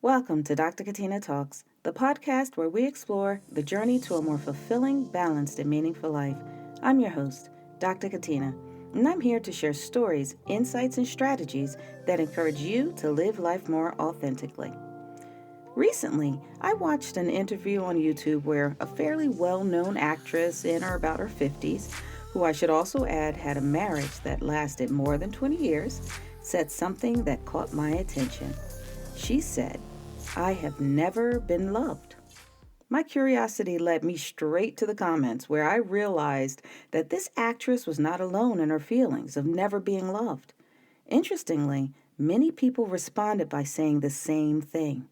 Welcome to Dr. Katina Talks, the podcast where we explore the journey to a more fulfilling, balanced, and meaningful life. I'm your host, Dr. Katina, and I'm here to share stories, insights, and strategies that encourage you to live life more authentically. Recently, I watched an interview on YouTube where a fairly well known actress in or about her 50s, who I should also add had a marriage that lasted more than 20 years, said something that caught my attention. She said, "I have never been loved." My curiosity led me straight to the comments where I realized that this actress was not alone in her feelings of never being loved. Interestingly, many people responded by saying the same thing.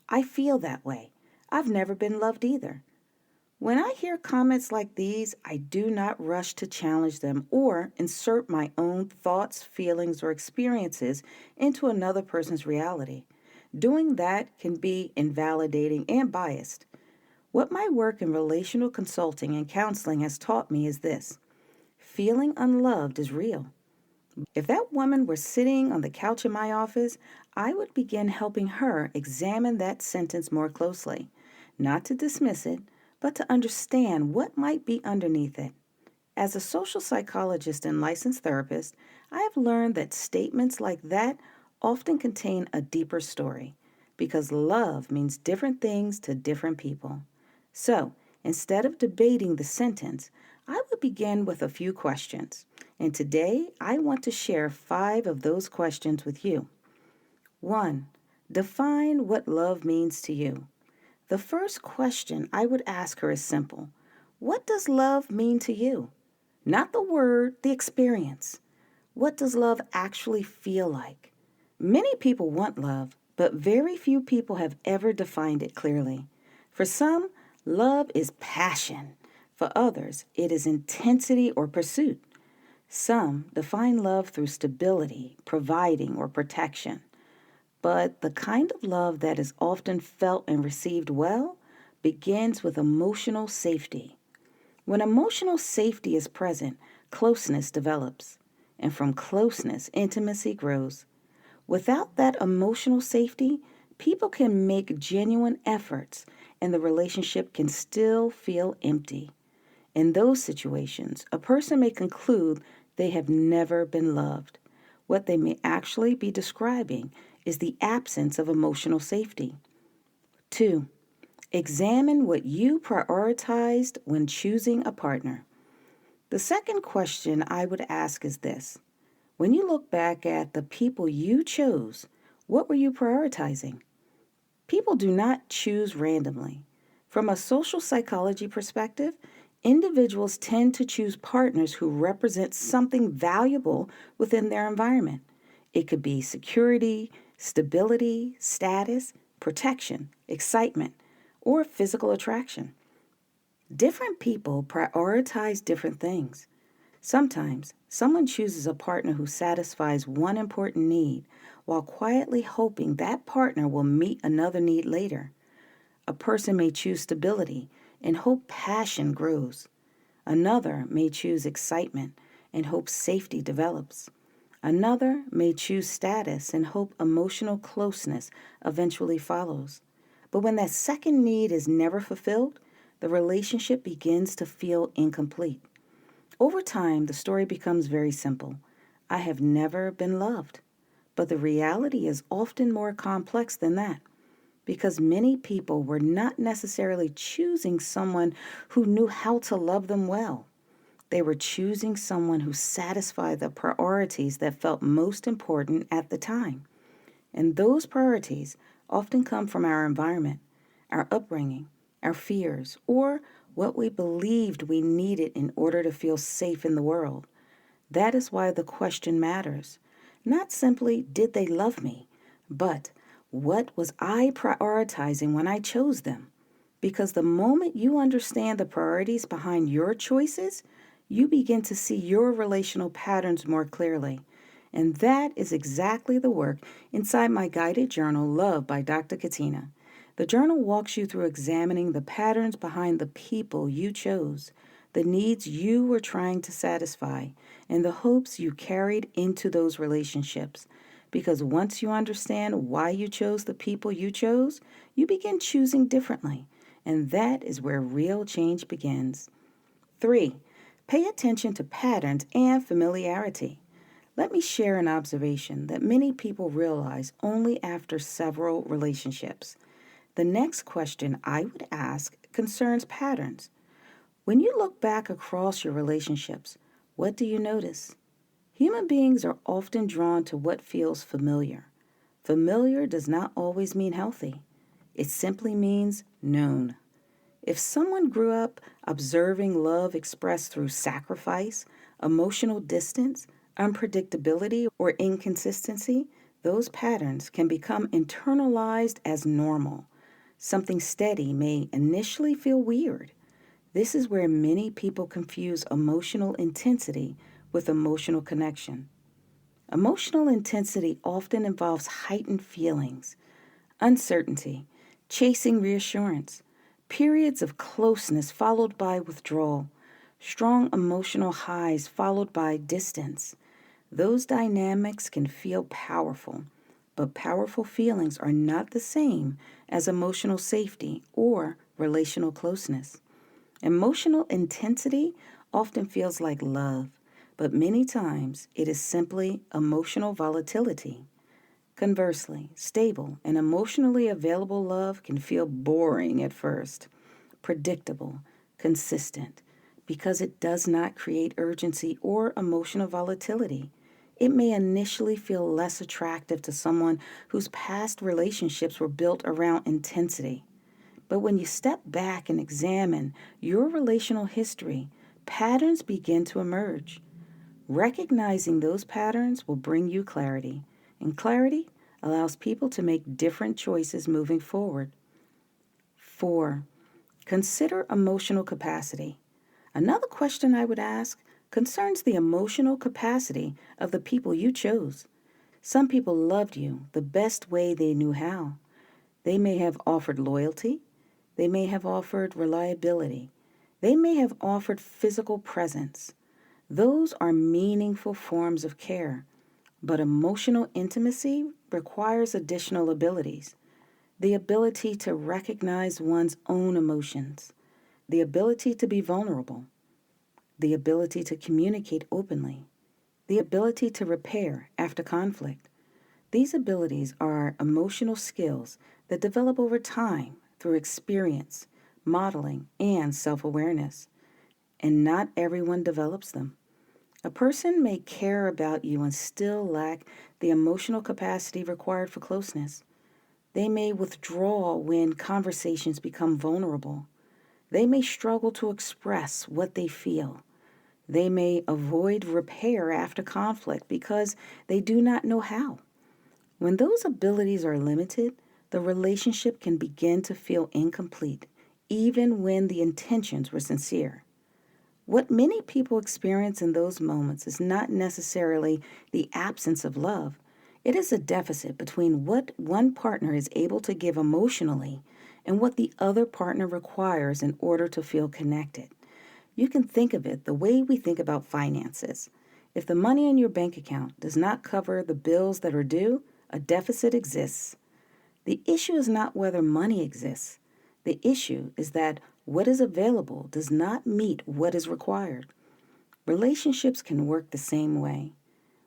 I feel that way. I've never been loved either. When I hear comments like these, I do not rush to challenge them or insert my own thoughts, feelings, or experiences into another person's reality. Doing that can be invalidating and biased. What my work in relational consulting and counseling has taught me is this: feeling unloved is real. If that woman were sitting on the couch in my office, I would begin helping her examine that sentence more closely, not to dismiss it, but to understand what might be underneath it. As a social psychologist and licensed therapist, I have learned that statements like that often contain a deeper story because love means different things to different people. So, instead of debating the sentence, I would begin with a few questions. And today, I want to share 5 of those questions with you. 1. Define what love means to you. The first question I would ask her is simple: what does love mean to you? Not the word, the experience. What does love actually feel like? Many people want love, but very few people have ever defined it clearly. For some, love is passion. For others, it is intensity or pursuit. Some define love through stability, providing, or protection. But the kind of love that is often felt and received well begins with emotional safety. When emotional safety is present, closeness develops. And from closeness, intimacy grows. Without that emotional safety, people can make genuine efforts and the relationship can still feel empty. In those situations, a person may conclude they have never been loved. What they may actually be describing is the absence of emotional safety. 2. Examine what you prioritized when choosing a partner. The second question I would ask is this: when you look back at the people you chose, what were you prioritizing? People do not choose randomly. From a social psychology perspective, individuals tend to choose partners who represent something valuable within their environment. It could be security, stability, status, protection, excitement, or physical attraction. Different people prioritize different things. Sometimes someone chooses a partner who satisfies one important need while quietly hoping that partner will meet another need later. A person may choose stability and hope passion grows. Another may choose excitement and hope safety develops. Another may choose status and hope emotional closeness eventually follows. But when that second need is never fulfilled, the relationship begins to feel incomplete. Over time, the story becomes very simple. I have never been loved. But the reality is often more complex than that because many people were not necessarily choosing someone who knew how to love them well. They were choosing someone who satisfied the priorities that felt most important at the time. And those priorities often come from our environment, our upbringing, our fears, or what we believed we needed in order to feel safe in the world. That is why the question matters. Not simply, did they love me, but what was I prioritizing when I chose them? Because the moment you understand the priorities behind your choices, you begin to see your relational patterns more clearly. And that is exactly the work inside my guided journal, Love by Dr. Katina. The journal walks you through examining the patterns behind the people you chose, the needs you were trying to satisfy, and the hopes you carried into those relationships. because once you understand why you chose the people you chose, you begin choosing differently, and that is where real change begins. 3. Pay attention to patterns and familiarity. Let me share an observation that many people realize only after several relationships. The next question I would ask concerns patterns. When you look back across your relationships, what do you notice? Human beings are often drawn to what feels familiar. Familiar does not always mean healthy. It simply means known. If someone grew up observing love expressed through sacrifice, emotional distance, unpredictability, or inconsistency, those patterns can become internalized as normal. Something steady may initially feel weird. This is where many people confuse emotional intensity with emotional connection. Emotional intensity often involves heightened feelings, uncertainty, chasing reassurance, periods of closeness followed by withdrawal, strong emotional highs followed by distance. Those dynamics can feel powerful, but powerful feelings are not the same as emotional safety or relational closeness. Emotional intensity often feels like love, but many times it is simply emotional volatility. Conversely, stable and emotionally available love can feel boring at first, predictable, consistent, because it does not create urgency or emotional volatility. It may initially feel less attractive to someone whose past relationships were built around intensity. But when you step back and examine your relational history, patterns begin to emerge. Recognizing those patterns will bring you clarity, and clarity allows people to make different choices moving forward. 4. Consider emotional capacity. Another question I would ask concerns the emotional capacity of the people you chose. Some people loved you the best way they knew how. They may have offered loyalty. They may have offered reliability. They may have offered physical presence. Those are meaningful forms of care, but emotional intimacy requires additional abilities. The ability to recognize one's own emotions, the ability to be vulnerable, the ability to communicate openly, the ability to repair after conflict. These abilities are emotional skills that develop over time through experience, modeling, and self awareness, and not everyone develops them. A person may care about you and still lack the emotional capacity required for closeness. They may withdraw when conversations become vulnerable. They may struggle to express what they feel. They may avoid repair after conflict because they do not know how. When those abilities are limited, the relationship can begin to feel incomplete, even when the intentions were sincere. What many people experience in those moments is not necessarily the absence of love. It is a deficit between what one partner is able to give emotionally and what the other partner requires in order to feel connected. You can think of it the way we think about finances. If the money in your bank account does not cover the bills that are due, a deficit exists. The issue is not whether money exists. The issue is that what is available does not meet what is required. Relationships can work the same way.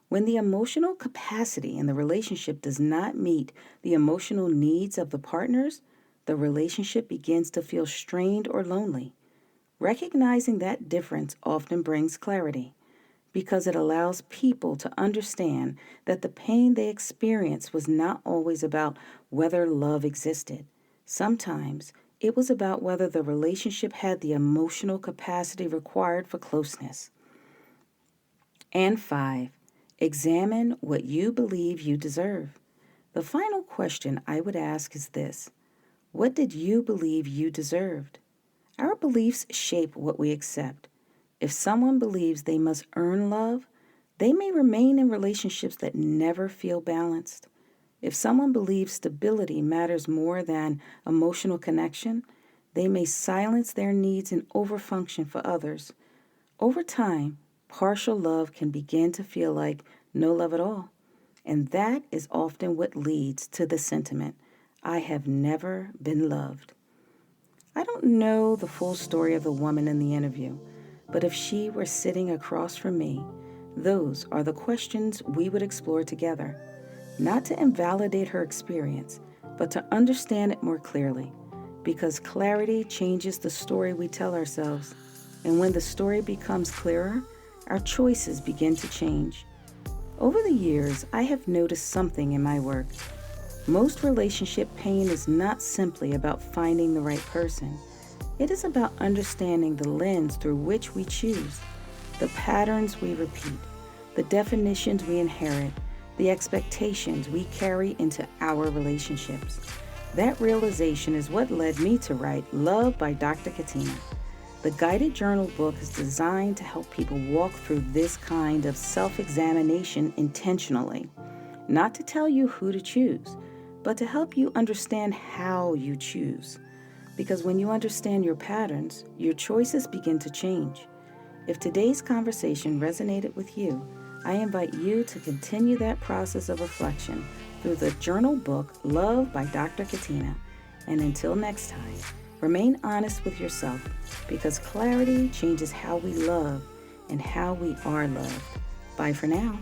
When the emotional capacity in the relationship does not meet the emotional needs of the partners, the relationship begins to feel strained or lonely. Recognizing that difference often brings clarity because it allows people to understand that the pain they experience was not always about whether love existed. Sometimes it was about whether the relationship had the emotional capacity required for closeness. And 5, examine what you believe you deserve. The final question I would ask is this: what did you believe you deserved? Our beliefs shape what we accept. If someone believes they must earn love, they may remain in relationships that never feel balanced. If someone believes stability matters more than emotional connection, they may silence their needs and overfunction for others. Over time, partial love can begin to feel like no love at all. And that is often what leads to the sentiment, I have never been loved. I don't know the full story of the woman in the interview, but if she were sitting across from me, those are the questions we would explore together, not to invalidate her experience, but to understand it more clearly, because clarity changes the story we tell ourselves, and when the story becomes clearer, our choices begin to change. Over the years, I have noticed something in my work. Most relationship pain is not simply about finding the right person. It is about understanding the lens through which we choose, the patterns we repeat, the definitions we inherit, the expectations we carry into our relationships. That realization is what led me to write Love by Dr. Katina. The guided journal book is designed to help people walk through this kind of self-examination intentionally, not to tell you who to choose, but to help you understand how you choose. Because when you understand your patterns, your choices begin to change. If today's conversation resonated with you, I invite you to continue that process of reflection through the journal book Love by Dr. Katina. And until next time, remain honest with yourself, because clarity changes how we love and how we are loved. Bye for now.